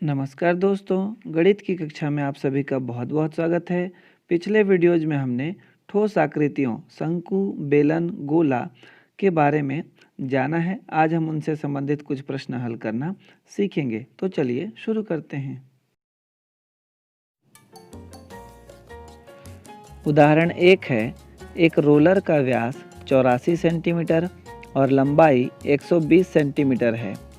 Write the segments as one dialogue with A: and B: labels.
A: नमस्कार दोस्तों, गणित की कक्षा में आप सभी का बहुत बहुत स्वागत है। पिछले वीडियोज में हमने ठोस आकृतियों शंकु, बेलन, गोला के बारे में जाना है। आज हम उनसे संबंधित कुछ प्रश्न हल करना सीखेंगे। तो चलिए शुरू करते हैं। उदाहरण 1 है, एक रोलर का व्यास 84 सेंटीमीटर और लंबाई 120 सेंटीमीटर है।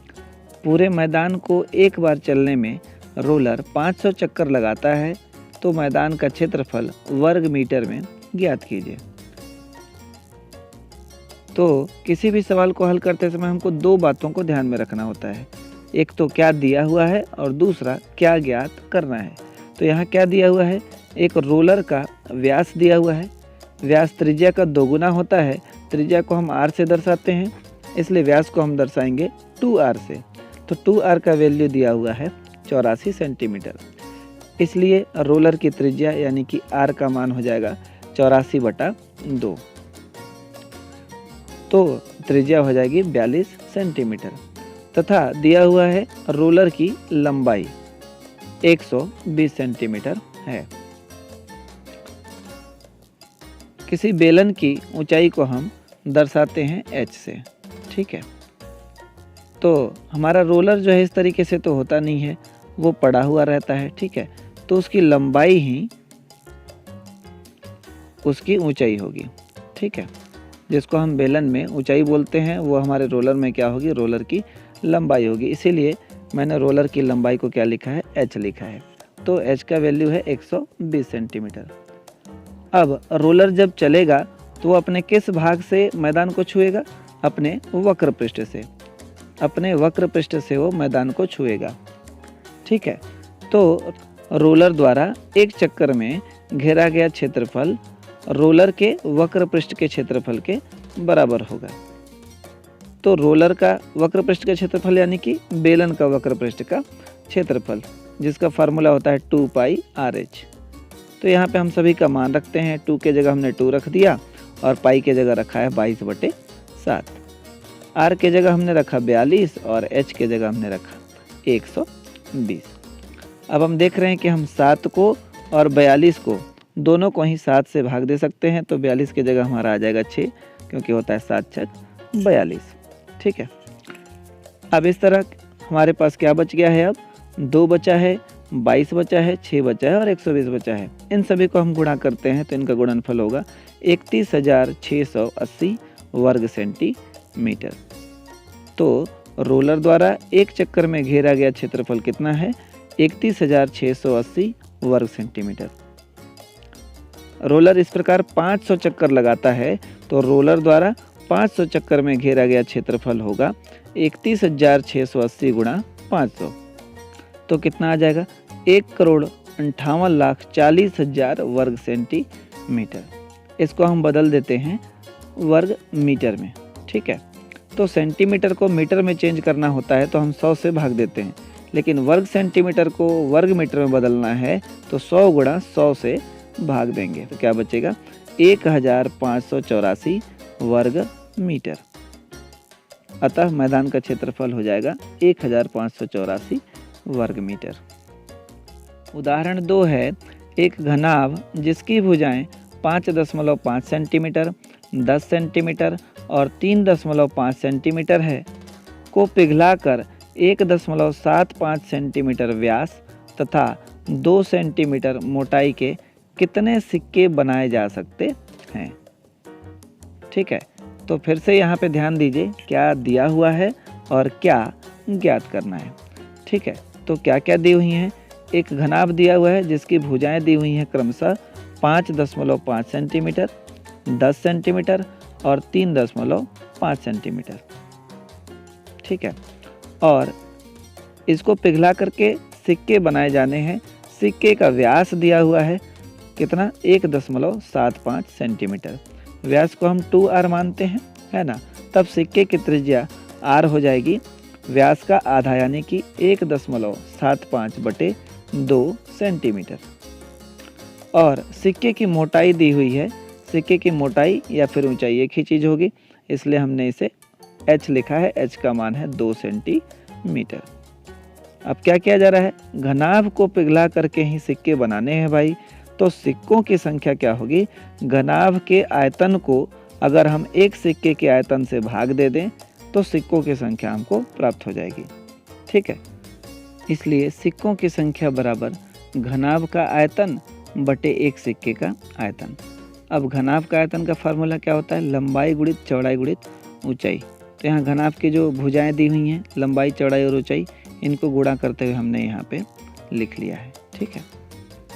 A: पूरे मैदान को एक बार चलने में रोलर 500 चक्कर लगाता है, तो मैदान का क्षेत्रफल वर्ग मीटर में ज्ञात कीजिए। तो किसी भी सवाल को हल करते समय हमको दो बातों को ध्यान में रखना होता है। एक तो क्या दिया हुआ है और दूसरा क्या ज्ञात करना है। तो यहाँ क्या दिया हुआ है, एक रोलर का व्यास दिया हुआ है। व्यास त्रिज्या का दोगुना होता है। त्रिज्या को हम r से दर्शाते हैं, इसलिए व्यास को हम दर्शाएंगे 2r से। तो 2r का वैल्यू दिया हुआ है 84 सेंटीमीटर, इसलिए रोलर की त्रिज्या यानी कि r का मान हो जाएगा 84/2। तो त्रिज्या हो जाएगी 42 सेंटीमीटर तथा दिया हुआ है रोलर की लंबाई 120 सेंटीमीटर है। किसी बेलन की ऊंचाई को हम दर्शाते हैं h से। ठीक है, तो हमारा रोलर जो है इस तरीके से तो होता नहीं है, वो पड़ा हुआ रहता है। ठीक है, तो उसकी लंबाई ही उसकी ऊंचाई होगी। ठीक है, जिसको हम बेलन में ऊंचाई बोलते हैं वो हमारे रोलर में क्या होगी, रोलर की लंबाई होगी। इसीलिए मैंने रोलर की लंबाई को क्या लिखा है, h लिखा है। तो h का वैल्यू है 120 सेंटीमीटर। अब रोलर जब चलेगा तो वो अपने किस भाग से मैदान को छुएगा, अपने वक्र पृष्ठ से। अपने वक्र पृष्ठ से वो मैदान को छुएगा। ठीक है, तो रोलर द्वारा एक चक्कर में घेरा गया क्षेत्रफल रोलर के वक्र पृष्ठ के क्षेत्रफल के बराबर होगा। तो रोलर का वक्र पृष्ठ का क्षेत्रफल यानी कि बेलन का वक्र पृष्ठ का क्षेत्रफल, जिसका फार्मूला होता है 2πRh। तो यहाँ पे हम सभी का मान रखते हैं। 2 के जगह हमने 2 रख दिया और पाई के जगह रखा है 22/7। r के जगह हमने रखा 42 और h के जगह हमने रखा 120। अब हम देख रहे हैं कि हम 7 को और 42 को दोनों को ही 7 से भाग दे सकते हैं। तो 42 की जगह हमारा आ जाएगा 6, क्योंकि होता है 7 छक 42। ठीक है, अब इस तरह हमारे पास क्या बच गया है, अब 2 बचा है, 22 बचा है, 6 बचा है और 120 बचा है। इन सभी को हम गुणा करते हैं तो इनका गुणनफल होगा 31,680 वर्ग सेंटीमीटर। तो रोलर द्वारा एक चक्कर में घेरा गया क्षेत्रफल कितना है, 31,680 वर्ग सेंटीमीटर। रोलर इस प्रकार 500 चक्कर लगाता है, तो रोलर द्वारा 500 चक्कर में घेरा गया क्षेत्रफल होगा 31,680 गुणा 500। तो कितना आ जाएगा, 1,58,40,000 वर्ग सेंटीमीटर। इसको हम बदल देते हैं वर्ग मीटर में। ठीक है, तो सेंटीमीटर को मीटर में चेंज करना होता है तो हम 100 से भाग देते हैं, लेकिन वर्ग सेंटीमीटर को वर्ग मीटर में बदलना है तो 100 गुणा 100 से भाग देंगे। तो क्या बचेगा, 1584 वर्ग मीटर। अतः मैदान का क्षेत्रफल हो जाएगा 1584 वर्ग मीटर। उदाहरण 2 है, एक घनाभ जिसकी भुजाएं 5.5 सेंटीमीटर, 10 सेंटीमीटर और 3.5 सेंटीमीटर है को पिघलाकर 1.75 सेंटीमीटर व्यास तथा 2 सेंटीमीटर मोटाई के कितने सिक्के बनाए जा सकते हैं। ठीक है, तो फिर से यहाँ पे ध्यान दीजिए क्या दिया हुआ है और क्या ज्ञात करना है। ठीक है, तो क्या क्या दी हुई हैं, एक घनाभ दिया हुआ है जिसकी भुजाएं दी हुई हैं क्रमशः 5.5 सेंटीमीटर, 10 सेंटीमीटर और 3.5 सेंटीमीटर। ठीक है, और इसको पिघला करके सिक्के बनाए जाने हैं। सिक्के का व्यास दिया हुआ है कितना, 1.75 सेंटीमीटर। व्यास को हम 2r मानते हैं, है ना। तब सिक्के की त्रिज्या r हो जाएगी व्यास का आधा यानी कि 1.75/2 सेंटीमीटर। और सिक्के की मोटाई दी हुई है। सिक्के की मोटाई या फिर ऊंचाई एक ही चीज़ होगी, इसलिए हमने इसे h लिखा है। h का मान है 2 सेंटीमीटर। अब क्या किया जा रहा है, घनाभ को पिघला करके ही सिक्के बनाने हैं भाई। तो सिक्कों की संख्या क्या होगी, घनाभ के आयतन को अगर हम एक सिक्के के आयतन से भाग दे दें तो सिक्कों की संख्या हमको प्राप्त हो जाएगी। ठीक है, इसलिए सिक्कों की संख्या बराबर घनाभ का आयतन बटे एक सिक्के का आयतन। अब घनाभ का आयतन का फार्मूला क्या होता है, लंबाई गुणित चौड़ाई गुणित ऊंचाई। तो यहाँ घनाभ की जो भुजाएं दी हुई हैं, लंबाई चौड़ाई और ऊंचाई, इनको गुणा करते हुए हमने यहाँ पे लिख लिया है। ठीक है,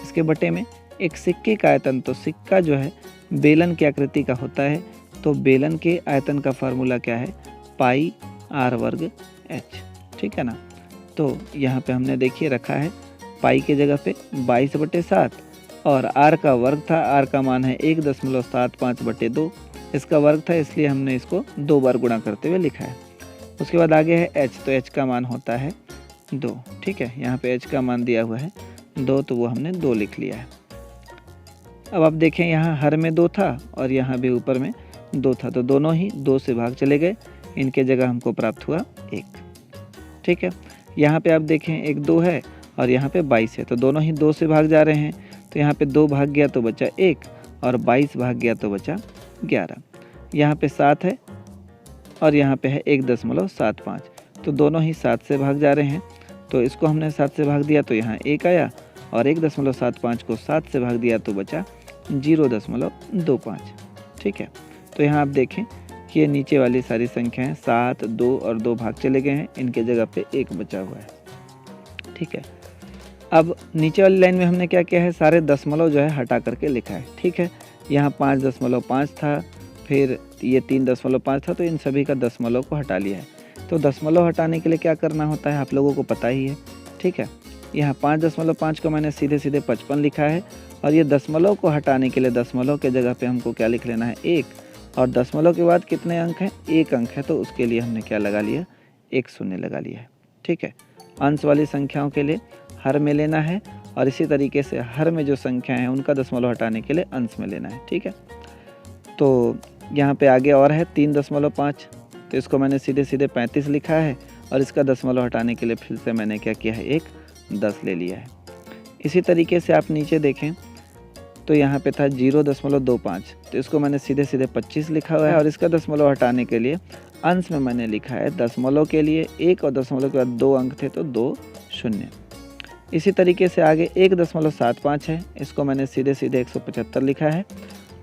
A: इसके बटे में एक सिक्के का आयतन, तो सिक्का जो है बेलन की आकृति का होता है, तो बेलन के आयतन का फार्मूला क्या है, पाई आर वर्ग एच। ठीक है ना, तो यहाँ पे हमने देखिए रखा है पाई के जगह पे 22/7 और आर का वर्ग था, आर का मान है 1.75/2, इसका वर्ग था इसलिए हमने इसको 2 बार गुणा करते हुए लिखा है। उसके बाद आगे है एच, तो एच का मान होता है 2। ठीक है, यहाँ पे एच का मान दिया हुआ है 2, तो वो हमने 2 लिख लिया है। अब आप देखें यहाँ हर में 2 था और यहाँ भी ऊपर में 2 था, तो दोनों ही 2 से भाग चले गए, इनके जगह हमको प्राप्त हुआ 1। ठीक है, यहाँ पे आप देखें एक 2 है और यहाँ पे 22 है, तो दोनों ही 2 से भाग जा रहे हैं, तो यहाँ पे 2 भाग गया तो बचा 1 और 22 भाग गया तो बचा 11। यहाँ पे 7 है और यहाँ पे है 1.75, तो दोनों ही 7 से भाग जा रहे हैं, तो इसको हमने 7 से भाग दिया तो यहाँ 1 आया और 1.75 को 7 से भाग दिया तो बचा 0.25। ठीक है, तो यहाँ आप देखें कि ये नीचे वाली सारी संख्याएं 7, 2 और 2 भाग चले गए हैं, इनके जगह पे 1 बचा हुआ है। ठीक है, अब नीचे वाली लाइन में हमने क्या किया है, सारे दशमलव जो है हटा करके लिखा है। ठीक है, यहाँ 5.5 था, फिर ये 3.5 था, तो इन सभी का दशमलव को हटा लिया है। तो दशमलव हटाने के लिए क्या करना होता है आप लोगों को पता ही है। ठीक है, यहाँ 5.5 को मैंने सीधे सीधे 55 लिखा है और ये दशमलव को हटाने के लिए दशमलव के जगह पे हमको क्या लिख लेना है 1, और दशमलव के बाद कितने अंक हैं, 1 अंक है, तो उसके लिए हमने क्या लगा लिया, 1 शून्य लगा लिया है। ठीक है, अंश वाली संख्याओं के लिए हर में लेना है और इसी तरीके से हर में जो संख्या है उनका दशमलव हटाने के लिए अंश में लेना है। ठीक है, तो यहाँ पे आगे और है 3.5, तो इसको मैंने सीधे सीधे 35 लिखा है और इसका दशमलव हटाने के लिए फिर से मैंने क्या किया है, एक 10 ले लिया है। इसी तरीके से आप नीचे देखें तो यहाँ पे था 0.25, तो इसको मैंने सीधे सीधे 25 लिखा हुआ है और इसका दशमलव हटाने के लिए अंश में मैंने लिखा है दशमलव के लिए 1 और दशमलव के बाद 2 अंक थे तो 2 शून्य। इसी तरीके से आगे 1.75 है, इसको मैंने सीधे सीधे 175 लिखा है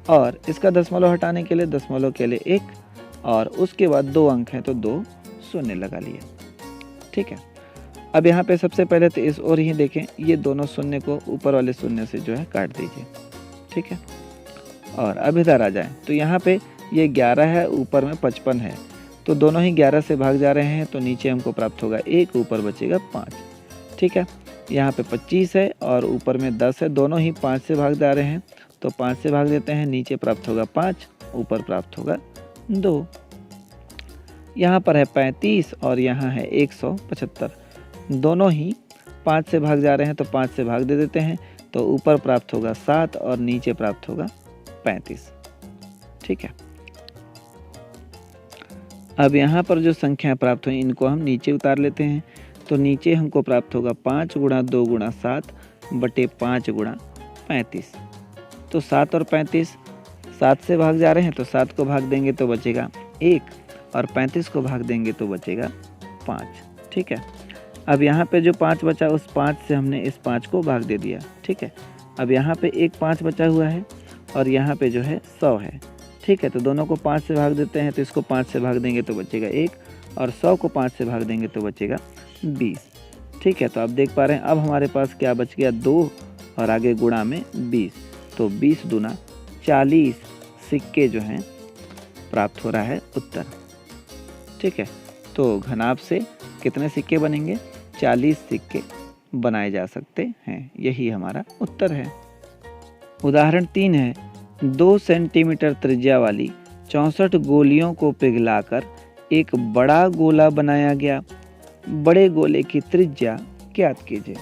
A: और इसका दशमलव हटाने के लिए दशमलव के लिए 1 और उसके बाद 2 अंक हैं तो 2 शून्य लगा लिए। ठीक है, अब यहाँ पे सबसे पहले तो इस ओर ही देखें, ये दोनों शून्य को ऊपर वाले शून्य से जो है काट दीजिए। ठीक है, और अब इधर आ जाएं तो यहाँ पे ये 11 है, ऊपर में 55 है, तो दोनों ही 11 से भाग जा रहे हैं, तो नीचे हमको प्राप्त होगा 1, ऊपर बचेगा 5। ठीक है, यहाँ पे 25 है और ऊपर में 10 है, दोनों ही 5 से भाग जा रहे हैं, तो 5 से भाग देते हैं, नीचे प्राप्त होगा 5, ऊपर प्राप्त होगा 2। यहाँ पर है 35 और यहाँ है 175, दोनों ही 5 से भाग जा रहे हैं, तो 5 से भाग दे देते हैं, तो ऊपर प्राप्त होगा 7 और नीचे प्राप्त होगा 35। ठीक है, अब यहाँ पर जो संख्या प्राप्त हुई इनको हम नीचे उतार लेते हैं, तो नीचे हमको प्राप्त होगा 5 गुणा 2 गुणा 7 बटे 5 गुणा 35। तो 7 और 35 7 से भाग जा रहे हैं, तो 7 को भाग देंगे तो बचेगा 1 और 35 को भाग देंगे तो बचेगा 5। ठीक है, अब यहाँ पे जो 5 बचा उस 5 से हमने इस 5 को भाग दे दिया। ठीक है, अब यहाँ पे एक 5 बचा हुआ है और यहाँ पे जो है 100 है। ठीक है, तो दोनों को 5 से भाग देते हैं, तो इसको 5 से भाग देंगे तो बचेगा 1 और 100 को 5 से भाग देंगे तो बचेगा 20। ठीक है, तो आप देख पा रहे हैं अब हमारे पास क्या बच गया, 2 और आगे गुणा में 20, तो 20 दूना 40 सिक्के जो हैं प्राप्त हो रहा है उत्तर। ठीक है, तो घनाभ से कितने सिक्के बनेंगे, 40 सिक्के बनाए जा सकते हैं, यही हमारा उत्तर है। उदाहरण 3 है, 2 सेंटीमीटर त्रिज्या वाली 64 गोलियों को पिघलाकर एक बड़ा गोला बनाया गया, बड़े गोले की त्रिज्या ज्ञात कीजिए।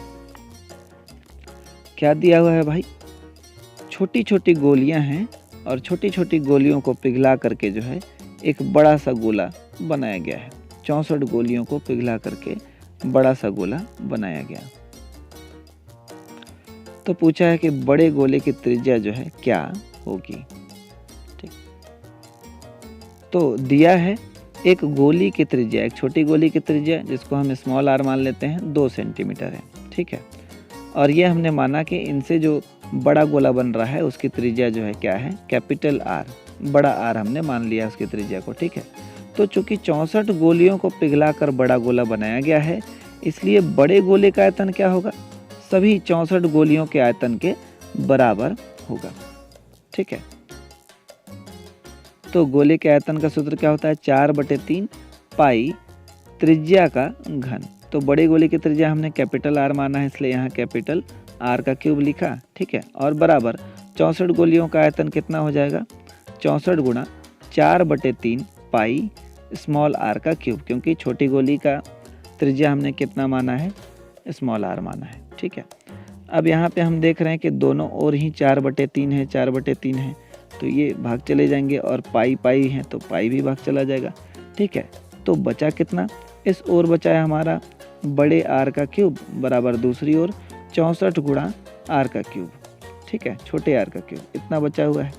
A: क्या दिया हुआ है भाई, छोटी छोटी गोलियां हैं और छोटी छोटी गोलियों को पिघला करके जो है एक बड़ा सा गोला बनाया गया है। 64 गोलियों को पिघला करके बड़ा सा गोला बनाया गया। तो पूछा है कि बड़े गोले की त्रिज्या जो है क्या होगी। ठीक, तो दिया है एक गोली की त्रिज्या, एक छोटी गोली की त्रिज्या जिसको हम स्मॉल आर मान लेते हैं 2 सेंटीमीटर है। ठीक है, और ये हमने माना कि इनसे जो बड़ा गोला बन रहा है उसकी त्रिज्या जो है क्या है, कैपिटल आर, बड़ा आर हमने मान लिया उसकी त्रिज्या को। ठीक है, तो चूंकि 64 गोलियों को पिघलाकर बड़ा गोला बनाया गया है, इसलिए बड़े गोले का आयतन क्या होगा, सभी 64 गोलियों के आयतन के बराबर होगा। ठीक है, तो गोले के आयतन का सूत्र क्या होता है, 4/3 पाई त्रिज्या का घन। तो बड़े गोले की त्रिज्या हमने कैपिटल आर माना है, इसलिए यहाँ कैपिटल आर का क्यूब लिखा। ठीक है, और बराबर 64 गोलियों का आयतन कितना हो जाएगा, 64 गुणा 4/3 पाई स्मॉल आर का क्यूब, क्योंकि छोटी गोली का त्रिज्या हमने कितना माना है, स्मॉल आर माना है। ठीक है, अब यहाँ पे हम देख रहे हैं कि दोनों ओर ही 4/3 है, 4/3 है, तो ये भाग चले जाएंगे, और पाई पाई है तो पाई भी भाग चला जाएगा। ठीक है, तो बचा कितना, इस ओर बचा है हमारा बड़े आर का क्यूब बराबर दूसरी ओर 64 गुणा आर का क्यूब। ठीक है, छोटे आर का क्यूब, इतना बचा हुआ है।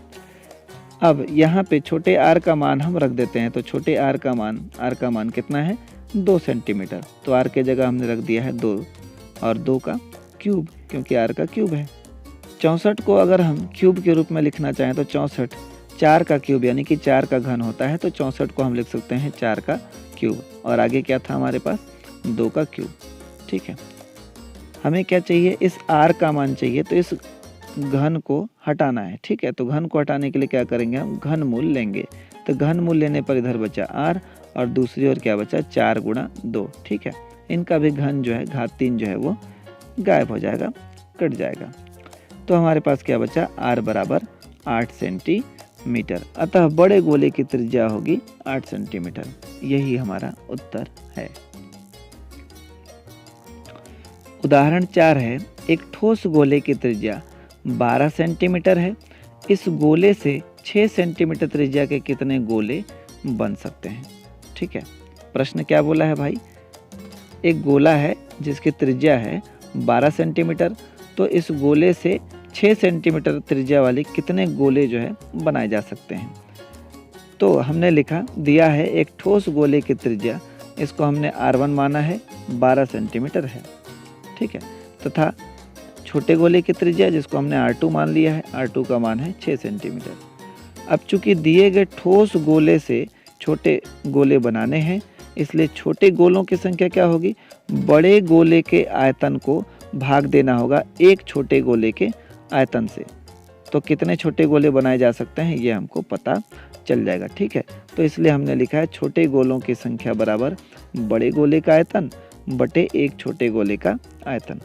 A: अब यहाँ पे छोटे आर का मान हम रख देते हैं, तो छोटे आर का मान कितना है, 2 सेंटीमीटर। तो आर के जगह हमने रख दिया है 2, और 2 का क्यूब, क्योंकि आर का क्यूब है। 64 को अगर हम क्यूब के रूप में लिखना चाहें तो 64 4 का क्यूब यानी कि 4 का घन होता है, तो 64 को हम लिख सकते हैं 4 का क्यूब, और आगे क्या था हमारे पास, 2 का क्यूब। ठीक है, हमें क्या चाहिए, इस आर का मान चाहिए, तो इस घन को हटाना है। ठीक है, तो घन को हटाने के लिए क्या करेंगे, हम घन मूल लेंगे। तो घन मूल लेने पर इधर बचा आर, और दूसरी ओर क्या बचा, 4 गुणा 2। ठीक है, इनका भी घन जो है, घात 3 जो है वो गायब हो जाएगा, कट जाएगा। तो हमारे पास क्या बचा, आर बराबर 8 सेंटीमीटर। अतः बड़े गोले की त्रिज्या होगी 8 सेंटीमीटर। यही हमारा उत्तर है। उदाहरण 4 है, एक ठोस गोले की त्रिज्या 12 सेंटीमीटर है। इस गोले से 6 सेंटीमीटर त्रिज्या के कितने गोले बन सकते हैं। ठीक है, प्रश्न क्या बोला है भाई, एक गोला है जिसकी त्रिज्या है 12 सेंटीमीटर, तो इस गोले से 6 सेंटीमीटर त्रिज्या वाले कितने गोले जो है बनाए जा सकते हैं। तो हमने लिखा, दिया है एक ठोस गोले की त्रिज्या, इसको हमने R1 माना है, 12 सेंटीमीटर है। ठीक है, तथा छोटे गोले की त्रिज्या जिसको हमने R2 मान लिया है, R2 का मान है 6 सेंटीमीटर। अब चूंकि दिए गए ठोस गोले से छोटे गोले बनाने हैं, इसलिए छोटे गोलों की संख्या क्या होगी, बड़े गोले के आयतन को भाग देना होगा एक छोटे गोले के आयतन से। तो कितने छोटे गोले बनाए जा सकते हैं ये हमको पता चल जाएगा। ठीक है, तो इसलिए हमने लिखा है छोटे गोलों की संख्या बराबर बड़े गोले का आयतन बटे एक छोटे गोले का आयतन।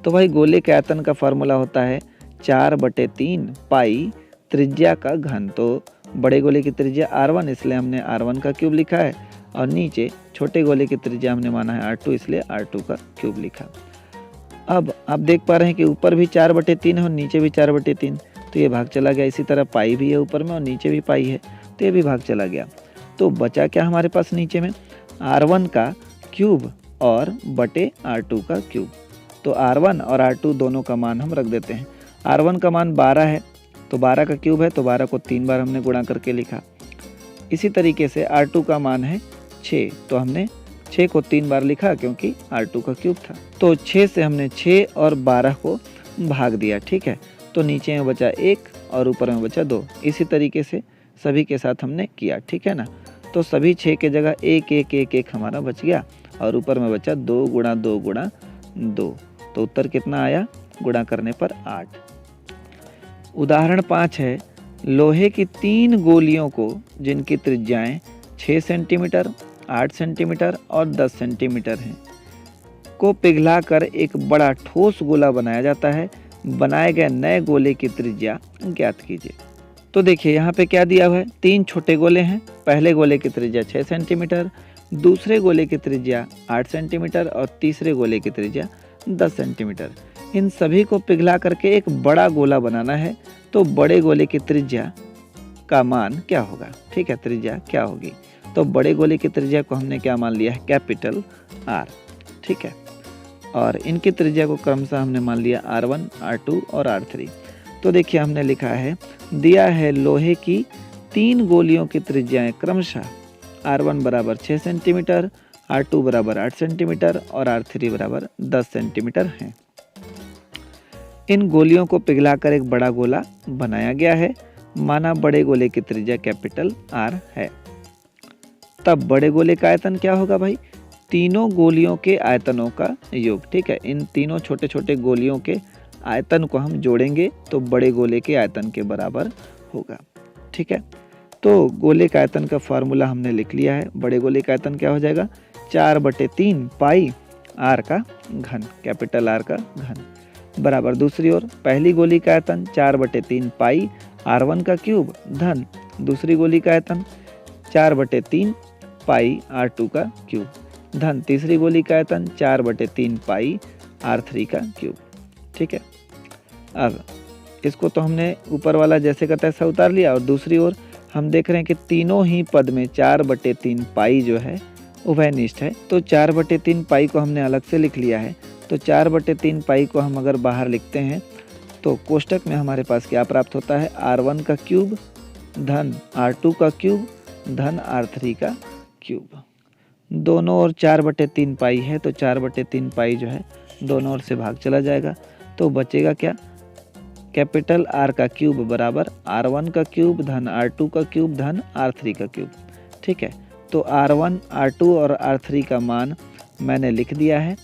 A: तो भाई गोले के आयतन का फार्मूला होता है 4/3 पाई त्रिज्या का घन। तो बड़े गोले की त्रिज्या R1, इसलिए हमने R1 का क्यूब लिखा है, और नीचे छोटे गोले की त्रिज्या हमने माना है R2, इसलिए R2 का क्यूब लिखा। अब आप देख पा रहे हैं कि ऊपर भी 4/3 है और नीचे भी 4/3, तो ये भाग चला गया। इसी तरह पाई भी है ऊपर में और नीचे भी पाई है, तो ये भी भाग चला गया। तो बचा क्या हमारे पास नीचे में, R1 का क्यूब और बटे R2 का क्यूब। तो R1 और R2 दोनों का मान हम रख देते हैं। R1 का मान 12 है, तो 12 का क्यूब है, तो 12 को 3 बार हमने गुणा करके लिखा। इसी तरीके से R2 का मान है 6, तो हमने 6 को 3 बार लिखा क्योंकि R2 का क्यूब था। तो 6 से हमने 6 और 12 को भाग दिया। ठीक है, तो नीचे में बचा 1 और ऊपर में बचा 2। इसी तरीके से सभी के साथ हमने किया। ठीक है ना, तो सभी 6 के जगह 1 1 1 1 हमारा बच गया, और ऊपर में बचा 2 गुणा 2 गुणा 2। तो उत्तर कितना आया, गुणा करने पर 8। उदाहरण 5 है, लोहे की 3 गोलियों को जिनकी त्रिज्याएं 6 सेंटीमीटर, 8 सेंटीमीटर और 10 सेंटीमीटर हैं को पिघलाकर एक बड़ा ठोस गोला बनाया जाता है। बनाए गए नए गोले की त्रिज्या ज्ञात कीजिए। तो देखिए यहाँ पे क्या दिया हुआ है, 3 छोटे गोले हैं। पहले गोले की त्रिज्या 6 सेंटीमीटर, दूसरे गोले की त्रिज्या 8 सेंटीमीटर और तीसरे गोले की त्रिज्या 10 सेंटीमीटर। इन सभी को पिघला करके एक बड़ा गोला बनाना है। तो बड़े गोले की त्रिज्या का मान क्या होगा, ठीक है, त्रिज्या क्या होगी। तो बड़े गोले की त्रिज्या को हमने क्या मान लिया है, कैपिटल R, ठीक है। और इनकी त्रिज्या को क्रमशः हमने मान लिया R1, R2 और R3। तो देखिए हमने लिखा है, दिया है लोहे की 3 गोलियों की त्रिज्याएं क्रमशः R1 बराबर 6 सेंटीमीटर, R2 बराबर 8 सेंटीमीटर और R3 बराबर 10 सेंटीमीटर हैं। इन गोलियों को पिघलाकर एक बड़ा गोला बनाया गया है। माना बड़े गोले की त्रिज्या कैपिटल R है। तब बड़े गोले का आयतन क्या होगा भाई, तीनों गोलियों के आयतनों का योग, ठीक है। इन तीनों छोटे छोटे गोलियों के आयतन को हम जोड़ेंगे तो बड़े गोले के आयतन के बराबर होगा, ठीक है। तो गोले का आयतन का फार्मूला हमने लिख लिया है। बड़े गोले का आयतन क्या हो जाएगा, 4/3 पाई R का घन, कैपिटल R का घन, बराबर दूसरी ओर पहली गोली का आयतन 4/3 पाई R1 का क्यूब धन दूसरी गोली का आयतन 4/3 पाई R2 का क्यूब धन तीसरी गोली का आयतन 4/3 पाई R3 का क्यूब, ठीक है। अब इसको तो हमने ऊपर वाला जैसे का तैसा उतार लिया, और दूसरी ओर हम देख रहे हैं कि तीनों ही पद में 4/3 पाई जो है उभयनिष्ठ है, तो 4/3 पाई को हमने अलग से लिख लिया है। तो 4/3 पाई को हम अगर बाहर लिखते हैं तो कोष्टक में हमारे पास क्या प्राप्त होता है, R1 का क्यूब धन R2 का क्यूब धन R3 का क्यूब। दोनों ओर 4/3 पाई है, तो 4/3 पाई जो है दोनों ओर से भाग चला जाएगा, तो बचेगा क्या, कैपिटल R का क्यूब बराबर R1 का क्यूब धन R2 का क्यूब धन R3 का क्यूब, ठीक है। तो R1, R2 और R3 का मान मैंने लिख दिया है।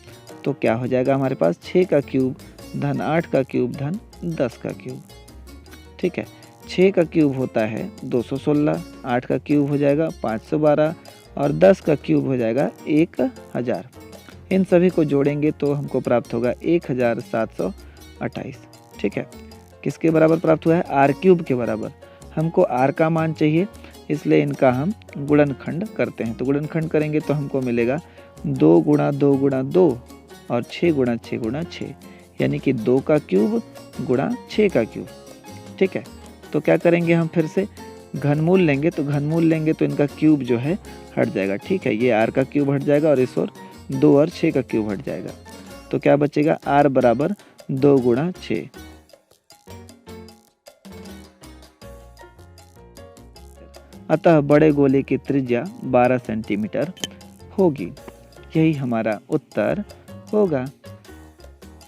A: तो क्या हो जाएगा हमारे पास, 6 का क्यूब धन 8 का क्यूब धन 10 का क्यूब, ठीक है। 6 का क्यूब होता है 216, 8 का क्यूब हो जाएगा 512 और 10 का क्यूब हो जाएगा 1000। इन सभी को जोड़ेंगे तो हमको प्राप्त होगा 1728, ठीक है। किसके बराबर प्राप्त हुआ है, R क्यूब के बराबर। हमको R का मान चाहिए, इसलिए इनका हम गुणनखंड करते हैं। तो गुणनखंड करेंगे तो हमको मिलेगा 2 × 2 × 2 और 6 × 6 × 6, यानी कि 2 का क्यूब गुणा 6 का क्यूब, ठीक है। तो क्या करेंगे हम फिर से घनमूल लेंगे, तो घनमूल लेंगे तो इनका क्यूब जो है हट जाएगा, ठीक है। ये R का क्यूब हट जाएगा और इस ओर 2 और 6 का क्यूब हट जाएगा। तो क्या बचेगा, R बराबर 2 × 6। अतः बड़े गोले की त्रिज्या 12 सेंटीमीटर होगी। यही हमारा उत्तर होगा।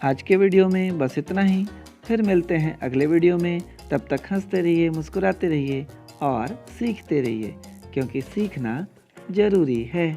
A: आज के वीडियो में बस इतना ही। फिर मिलते हैं अगले वीडियो में। तब तक हंसते रहिए, मुस्कुराते रहिए और सीखते रहिए, क्योंकि सीखना जरूरी है।